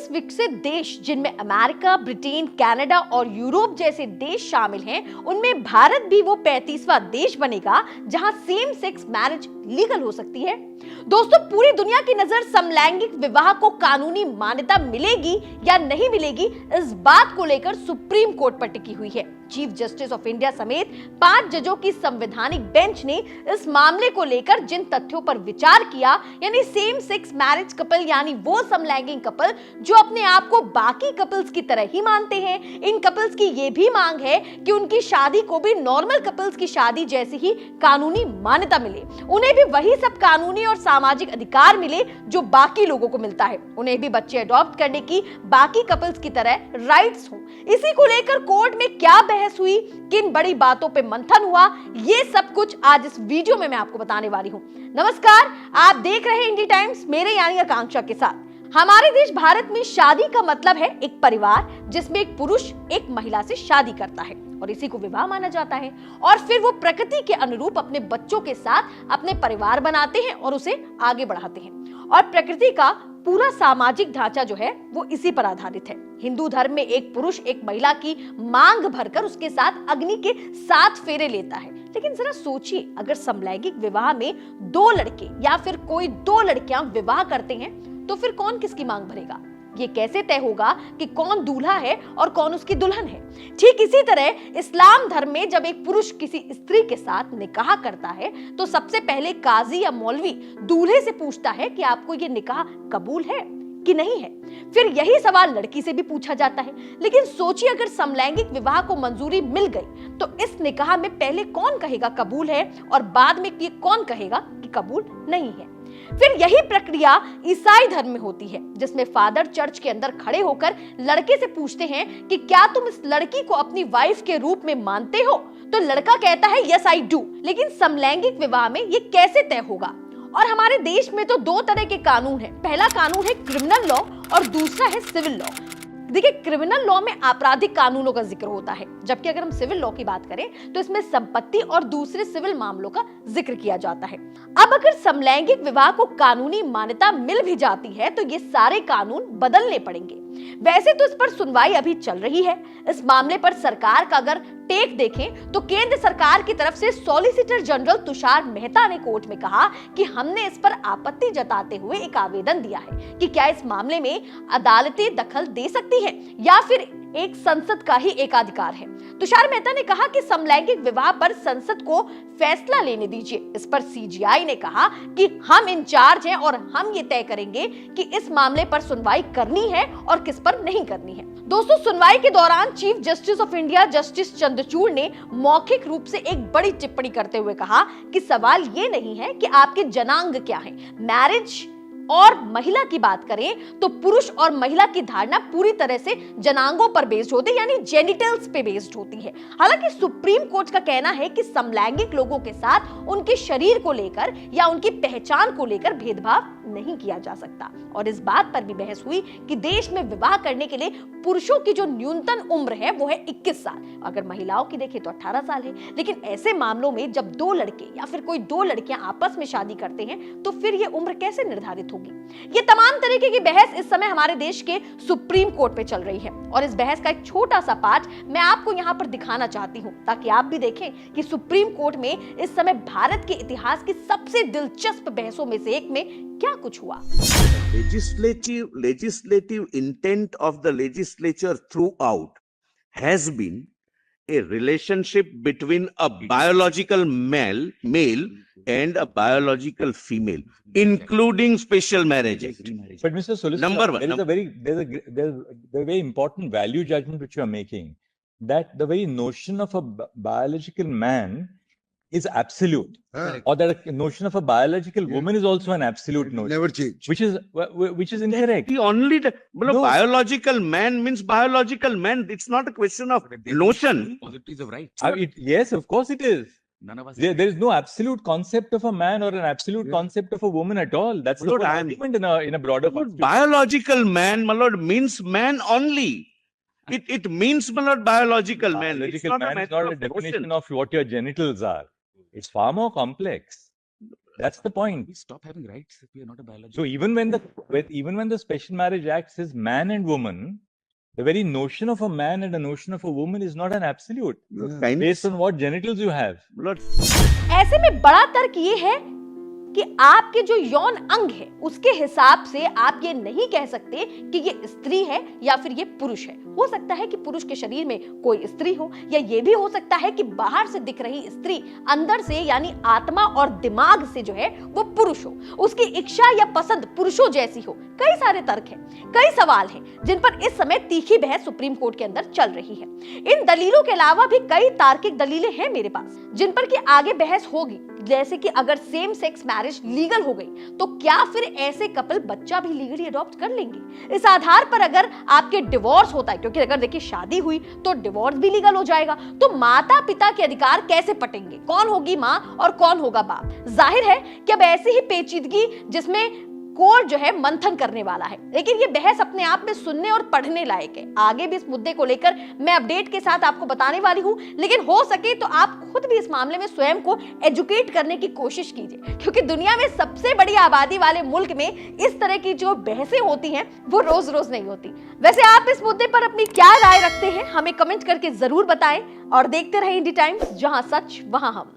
जिस विकसित देश जिनमें अमेरिका, ब्रिटेन, कनाडा और यूरोप जैसे देश शामिल हैं, उनमें भारत भी वो 35वां देश बनेगा जहां सेम सेक्स मैरिज लीगल हो सकती है। दोस्तों, पूरी दुनिया की नजर समलैंगिक विवाह को कानूनी मान्यता मिलेगी या नहीं मिलेगी, इस बात को लेकर सुप्रीम कोर्ट पर टिकी हुई है। चीफ जस्टिस ऑफ इंडिया समेत 5 जजों की संवैधानिक बेंच ने इस मामले को लेकर जिन तथ्यों पर विचार किया, यानी सेम सेक्स मैरिज कपल यानी वो समलैंगिक कपल जो अपने आप को बाकी कपल्स की तरह ही मानते हैं, इन कपल्स की ये भी मांग है कि उनकी शादी को भी नॉर्मल कपल्स की शादी जैसी ही कानूनी मान्यता मिले, उन्हें भी वही सब कानूनी और सामाजिक अधिकार मिले जो बाकी लोगों को मिलता है, उन्हें भी बच्चे अडॉप्ट करने की बाकी कपल्स की तरह राइट्स हो। इसी को लेकर कोर्ट में क्या बहस हुई, किन बड़ी बातों पे मंथन हुआ, ये सब कुछ आज इस वीडियो में मैं आपको बताने वाली हूं। नमस्कार, आप देख रहे हैं इंडी टाइम्स, मेरे यानी आकांक्षा के साथ। हमारे देश भारत में शादी का मतलब है एक परिवार जिसमें एक पुरुष एक महिला से शादी करता है और इसी को विवाह माना जाता है, और फिर वो प्रकृति के अनुरूप अपने बच्चों के साथ अपने परिवार बनाते हैं और उसे आगे बढ़ाते हैं। और प्रकृति का पूरा सामाजिक ढांचा जो है वो इसी पर आधारित है। हिंदू धर्म में एक पुरुष एक महिला की मांग भरकर उसके साथ अग्नि के 7 फेरे लेता है। लेकिन जरा सोचिए, अगर समलैंगिक विवाह में 2 लड़के या फिर कोई 2 लड़कियां विवाह करते हैं तो फिर कौन किसकी मांग भरेगा? ये कैसे तय होगा कि कौन दूल्हा है और कौन उसकी दुल्हन है? ठीक इसी तरह इस्लाम धर्म में जब एक पुरुष किसी स्त्री के साथ निकाह करता है तो सबसे पहले काजी या मौलवी दूल्हे से पूछता है कि आपको ये निकाह कबूल है कि नहीं है। फिर यही सवाल लड़की से भी पूछा जाता है। लेकिन सोचिए, अगर समलैंगिक विवाह को मंजूरी मिल गई तो इस निकाह में पहले कौन कहेगा कबूल है और बाद में ये कौन कहेगा कि कबूल नहीं है? फिर यही प्रक्रिया ईसाई धर्म में होती है, जिसमें फादर चर्च के अंदर खड़े होकर लड़के से पूछते हैं कि क्या तुम इस लड़की को अपनी वाइफ के रूप में मानते हो? तो लड़का कहता है यस आई डू। लेकिन समलैंगिक विवाह में ये कैसे तय होगा? और हमारे देश में तो 2 तरह के कानून हैं। पहला कानून है क्रिमिनल लॉ और दूसरा है सिविल लॉ। देखिए, क्रिमिनल लॉ में आपराधिक कानूनों का जिक्र होता है, जबकि अगर हम सिविल लॉ की बात करें तो इसमें संपत्ति और दूसरे सिविल मामलों का जिक्र किया जाता है। अब अगर समलैंगिक विवाह को कानूनी मान्यता मिल भी जाती है तो ये सारे कानून बदलने पड़ेंगे। वैसे तो इस पर सुनवाई अभी चल रही है। इस मामले पर सरकार का अगर टेक देखें तो केंद्र सरकार की तरफ से सॉलिसिटर जनरल तुषार मेहता ने कोर्ट में कहा कि हमने इस पर आपत्ति जताते हुए एक आवेदन दिया है कि क्या इस मामले में अदालतें दखल दे सकती हैं या फिर एक संसद का ही एकाधिकार है। तुषार मेहता ने कहा कि समलैंगिक विवाह पर संसद को फैसला लेने दीजिए। इस पर सीजीआई ने कहा कि हम इंचार्ज हैं और हम ये तय करेंगे कि इस मामले पर सुनवाई करनी है और किस पर नहीं करनी है। दोस्तों, सुनवाई के दौरान chief justice of India justice Chandrachud ने मौखिक रूप से एक बड़ी टिप्पणी करते हुए कहा कि सवाल ये नहीं है कि आपके जनांग क्या है। मैरिज और महिला की बात करें तो पुरुष और महिला की धारणा पूरी तरह से जनांगों पर बेस्ड होती है, यानी जेनिटल्स पे बेस्ड होती है। हालांकि सुप्रीम कोर्ट का कहना है कि समलैंगिक लोगों के साथ उनके शरीर को लेकर या उनकी पहचान को लेकर भेदभाव नहीं किया जा सकता। और इस बात पर भी बहस हुई कि देश में विवाह करने के लिए पुरुषों की जो न्यूनतम उम्र है वो है 21 साल, अगर महिलाओं की देखें तो 18 साल है। लेकिन ऐसे मामलों में जब 2 लड़के या फिर कोई 2 लड़कियां आपस में शादी करते हैं तो फिर ये उम्र कैसे निर्धारित होगी? ये तमाम तरीके की बहस इस समय हमारे देश के सुप्रीम कोर्ट में चल रही है और इस बहस का एक छोटा सा पार्ट मैं आपको यहाँ पर दिखाना चाहती हूँ ताकि आप भी देखें कि सुप्रीम कोर्ट में इस समय भारत के इतिहास की सबसे दिलचस्प बहसों में से एक में क्या कुछ हुआ। Legislative intent of the legislature throughout has been a relationship between a biological male and a biological female, including special marriage act. But Mr. Solicitor, Number one, there's a very important value judgment which you are making, that the very notion of a biological man is absolute, or that a notion of a biological woman is also an absolute notion. Never change. Which is incorrect. The only No. biological man means biological man. It's not a question of notion. Possibilities of rights. Yes, of course it is. None of us. There is no absolute concept of a man or an absolute concept of a woman at all. That's the Lord, whole I am- argument in a broader constitution. Biological man, my lord, means man only. It means, my lord, biological man. It's Biological not a man is matter not a of definition notion. of what your genitals are. It's far more complex. That's the point. We stop having rights if we are not a biological. So even when the Special Marriage Act says man and woman, the very notion of a man and a notion of a woman is not an absolute Kind based on what genitals you have. Lord, ऐसे में बड़ा तर्क ये है कि आपके जो यौन अंग है उसके हिसाब से आप ये नहीं कह सकते कि ये स्त्री है या फिर ये पुरुष है। हो सकता है कि पुरुष के शरीर में कोई स्त्री हो, या ये भी हो सकता है कि बाहर से दिख रही स्त्री अंदर से यानी आत्मा और दिमाग से जो है वो पुरुष हो, उसकी इच्छा या पसंद पुरुषों जैसी हो। कई सारे तर्क हैं, कई सवाल हैं जिन पर इस समय तीखी बहस सुप्रीम कोर्ट के अंदर चल रही है। इन दलीलों के अलावा भी कई तार्किक दलीलें हैं मेरे पास जिन पर कि आगे बहस होगी, जैसे कि अगर सेम सेक्स मैरिज लीगल हो गई तो क्या फिर ऐसे कपल बच्चा भी लीगली अडॉप्ट कर लेंगे? इस आधार पर अगर आपके डिवोर्स होता है, क्योंकि अगर देखिए शादी हुई तो डिवोर्स भी लीगल हो जाएगा, तो माता पिता के अधिकार कैसे पटेंगे? कौन होगी मां और कौन होगा बाप? जाहिर है कि अब ऐसी ही पेचीदगी जिसमें कोर्ट जो है मंथन करने वाला है, लेकिन ये बहस अपने आप में सुनने और पढ़ने लायक है। आगे भी इस मुद्दे को लेकर मैं अपडेट के साथ आपको बताने वाली हूं, लेकिन हो सके तो आप खुद भी इस मामले में स्वयं को एजुकेट करने की कोशिश कीजिए, क्योंकि दुनिया में सबसे बड़ी आबादी वाले मुल्क में इस तरह की जो बहसें होती हैं वो रोज रोज नहीं होती। वैसे आप इस मुद्दे पर अपनी क्या राय रखते हैं हमें कमेंट करके जरूर बताएं, और देखते रहें इंडी टाइम्स, जहां सच वहां हम।